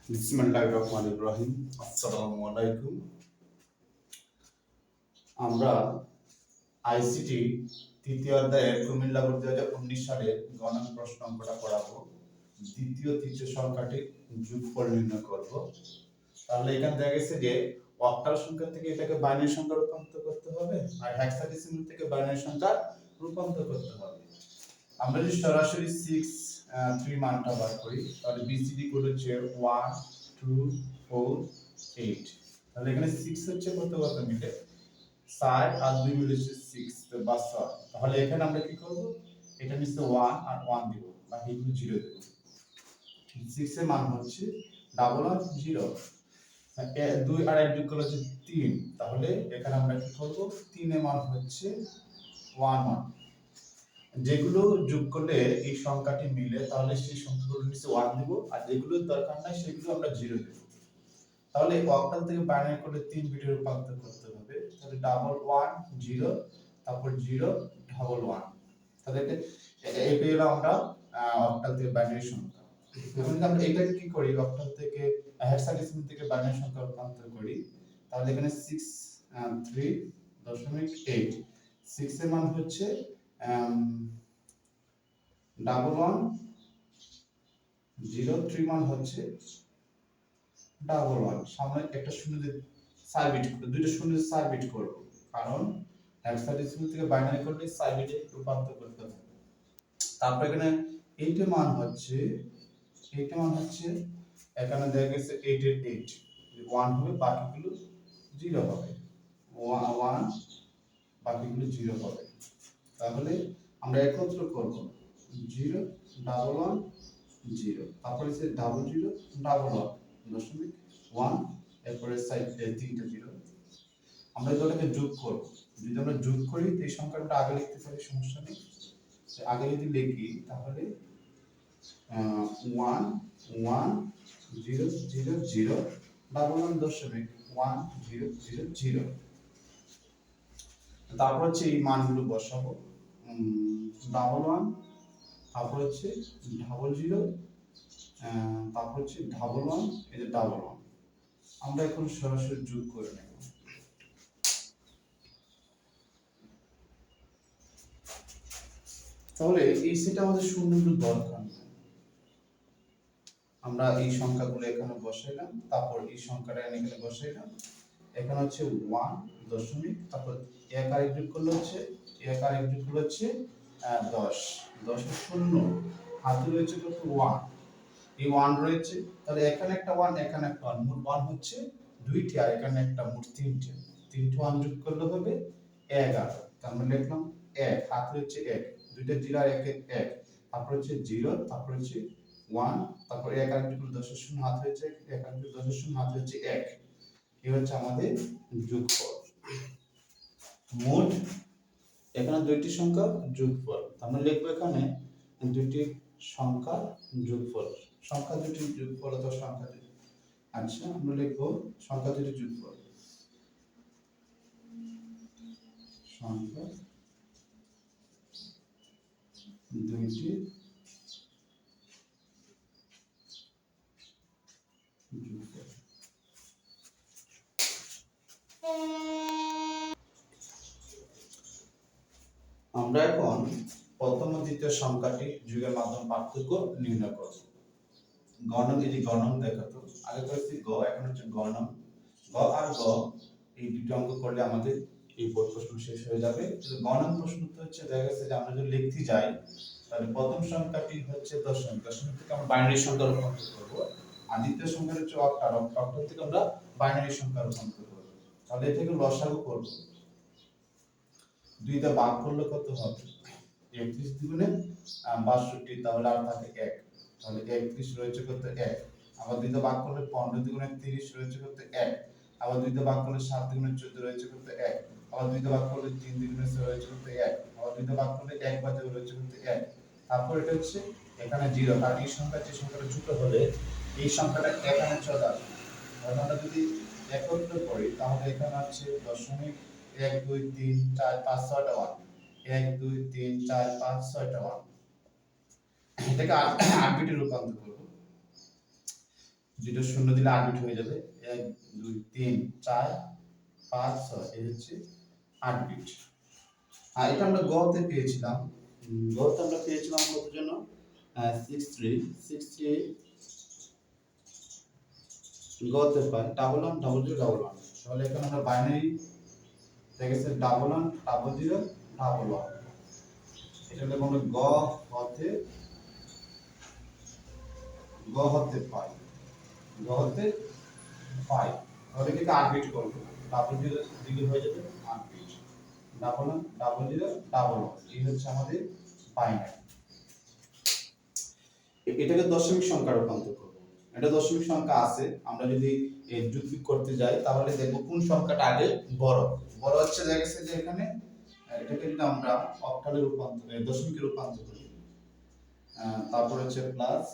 বিসমিল্লাহির রহমানির রহিম। আসসালামু আলাইকুম। আমরা আইসিটি তৃতীয় অধ্যায়ের কুমিল্লা বোর্ড 2019 সালের গণন প্রশ্ন অঙ্কটা পড়াবো। দ্বিতীয় তৃতীয় সংখ্যাটির যোগফল নির্ণয় করব। তাহলে এখানে দেখা গেছে যে অক্টাল সংখ্যা থেকে এটাকে বাইনারি সংখ্যা রূপান্তর করতে হবে, আর হেক্সাডেসিমাল থেকে বাইনারি সংখ্যা রূপান্তর করতে হবে। আমরা যদি সরাসরি 3 মানটা বার করি তাহলে বিসিডি কোড হচ্ছে 1 2 4 8। তাহলে এখানে 6 হচ্ছে কত মিলে 4 আর 2 মিলে 6 তো বাস। তাহলে এখানে আমরা কি করব, এটা নিচে 1 আর 1 দিব, বাকিগুলো 0 দেব। 6 এর মান হচ্ছে ডাবল আর 0, 2 আর 1 যোগ করলে হচ্ছে 3। তাহলে এখানে আমরা কি করব, 3 এর মান হচ্ছে 1 1। যেগুলো যোগ করলে এই সংখ্যাটি মিলে তাহলে সেই সংখ্যাগুলোর নিচে 1 দিব, আর যেগুলোর দরকার নাই সেগুলো আমরা 0 দেব। তাহলে অক্টাল থেকে বাইনারি করলে 3 বিটে রূপান্তর করতে হবে। তাহলে ডাবল 1 0, তারপর 0 ডাবল 1। তাহলে এটা হলো আমরা অক্টাল থেকে বাইনারি সংখ্যা। এখন যদি আমরা এটাকে কি করি, অক্টাল থেকে হেক্সাডেসিমাল থেকে বাইনারি সংখ্যা রূপান্তর করি, তাহলে এখানে 3.8। 6 এর মান হচ্ছে ডাবল 1 0, 3 মান হচ্ছে ডাবল 1। সামনে একটা শূন্য দিয়ে 4 বিট করব, দুইটা শূন্য দিয়ে 4 বিট করব, কারণ হেক্সাডেসিমাল থেকে বাইনারি করলে 4 বিটে রূপান্তর করতে হবে। তারপর এখানে 8 এর মান হচ্ছে এখানে দেখা গেছে 8 এর 8 1 হবে, বাকিগুলো 0 হবে। 1 বাকিগুলো 0 হবে। তাহলে আমরা একত্র করব 0 ডাবল 1 0, তারপরে হচ্ছে ডাবল 0 ডাবল 1 দশমিক 1, এরপরে সাইড 3টা 0। আমরা এগুলোকে যোগ করব। যদি আমরা যোগ করি এই সংখ্যাটা আগে লিখতে পারি, সমস্যা নেই। আগে যদি লিখি তাহলে 1 1 0 0 0 ডাবল 1 দশমিক 1 0 0 0। তারপর হচ্ছে এই মানগুলো বসাবো, ডাবল 1, তারপর হচ্ছে ডাবল 0, তারপর হচ্ছে ডাবল 1, এই যে ডাবল 1। আমরা এখন সরাসরি যোগ করে নেব। তাহলে এই সেটা আমাদের শূন্যগুলো দরকার নেই। আমরা এই সংখ্যাগুলো এখানে বসাইলাম, তারপর এই সংখ্যাটা এখানে বসাইলাম। এখানে হচ্ছে 1 দশমিক, তারপর 1 আর 1 যোগ করলে হচ্ছে 1 আর 1 যোগ করলে হচ্ছে 10। 10 এর শূন্য হাতে রয়েছে কত 1, এই 1 রয়েছে। তাহলে এখানে একটা 1 এখানে একটা 1, মোট 1 হচ্ছে দুইটি, আর এখানে একটা মোট তিনটে। 1 যোগ করলে হবে 11। তার মানে লিখলাম 1, হাতে হচ্ছে 1, দুইটা 0 আর 1 1, তারপর হচ্ছে 0, তারপর হচ্ছে 1, তারপর 1 আর 2 করলে 10 এর শূন্য হাতে হচ্ছে 1 আর 2 10 এর শূন্য হাতে হচ্ছে 1। এই হচ্ছে আমাদের যোগফল। মোট এখানে দুইটি সংখ্যা যোগফল, আমরা লিখবো এখানে দুইটি সংখ্যা যোগফল। সংখ্যা দুটি যোগফল অথবা সংখ্যা দুটি, আচ্ছা আমরা লিখবো সংখ্যা দুটি যোগফল। সংখ্যা দুইটি যোগফল। আমরা এখন প্রথম ও দ্বিতীয় সংখ্যাটি যোগের মাধ্যমে পার্থক্য নির্ণয় করব। গণন, এই যে গণন দেখাতো আগে করেছি গ, এখন হচ্ছে গণন। গ আর গ এই দুটো অঙ্ক করলে আমাদের এই বোর্ড প্রশ্ন শেষ হয়ে যাবে। গণন প্রশ্ন তো হচ্ছে দেখা গেছে যে আমরা যদি লিখতে যাই তাহলে প্রথম সংখ্যাটি হচ্ছে দশমিক, দশমিক থেকে আমরা বাইনারি সংখ্যা রূপান্তর করব, আর দ্বিতীয় সংখ্যা হচ্ছে অক্টাল, অক্টাল থেকে আমরা বাইনারি সংখ্যা রূপান্তর করব। তাহলে এটাকে লসাগু করব, দুইটা ভাগ করলে কত হবে 31 দুগুণে 62, তাহলে আর থাকে 1। তাহলে 31 রয়েছে কত 1, আবার দুইটা ভাগ করলে 15 দুগুণে 30 রয়েছে কত 1, আবার দুইটা ভাগ করলে 7 দুগুণে 14 রয়েছে কত 1, আবার দুইটা ভাগ করলে 3 দুগুণে 6 রয়েছে কত 1, আবার দুইটা ভাগ করলে 1 বাদে রয়েছে কত 1। তারপর এটা হচ্ছে এখানে 0, কারণ এই সংখ্যা যে সংখ্যাটা ছোট হলে এই সংখ্যাটা এখানে চলে আসবে। তাহলে আমরা যদি একত্র করি তাহলে এখানে আছে দশমিক 1 2 3 4 5 6টা 1, 1 2 3 4 5 6টা 1। এটাকে 8 বিটে রূপান্তর করব। দুটো শূন্য দিলে 8 বিট হয়ে যাবে। 1 2 3 4 5 6 এই হচ্ছে 8 বিট। আর এটা আমরা গতে পেয়েছিলাম। গতে আমরা পেয়েছিলাম কত জন্য 63 গতে পাই 110011। তাহলে এখানে আমরা বাইনারি দেখেছি 110011। এটা আমরা গ হতে পাই তাহলে কিন্তু 8 বিট করব। 00 দিলে হয়ে যাবে 8 বিট। 110011 এই হচ্ছে আমাদের বাইনারি। এটাকে দশমিক সংখ্যা রূপান্তর করব। এটা দশমিক সংখ্যা আছে, আমরা যদি যুক্তি করতে যাই তাহলে দেখব কোন সংখ্যাটা আগে বড়। বড় হচ্ছে দেখেছে যে এখানে এটাকে যদি আমরা অক্টালে রূপান্তর দশমিকে রূপান্তর করি, তারপর হচ্ছে প্লাস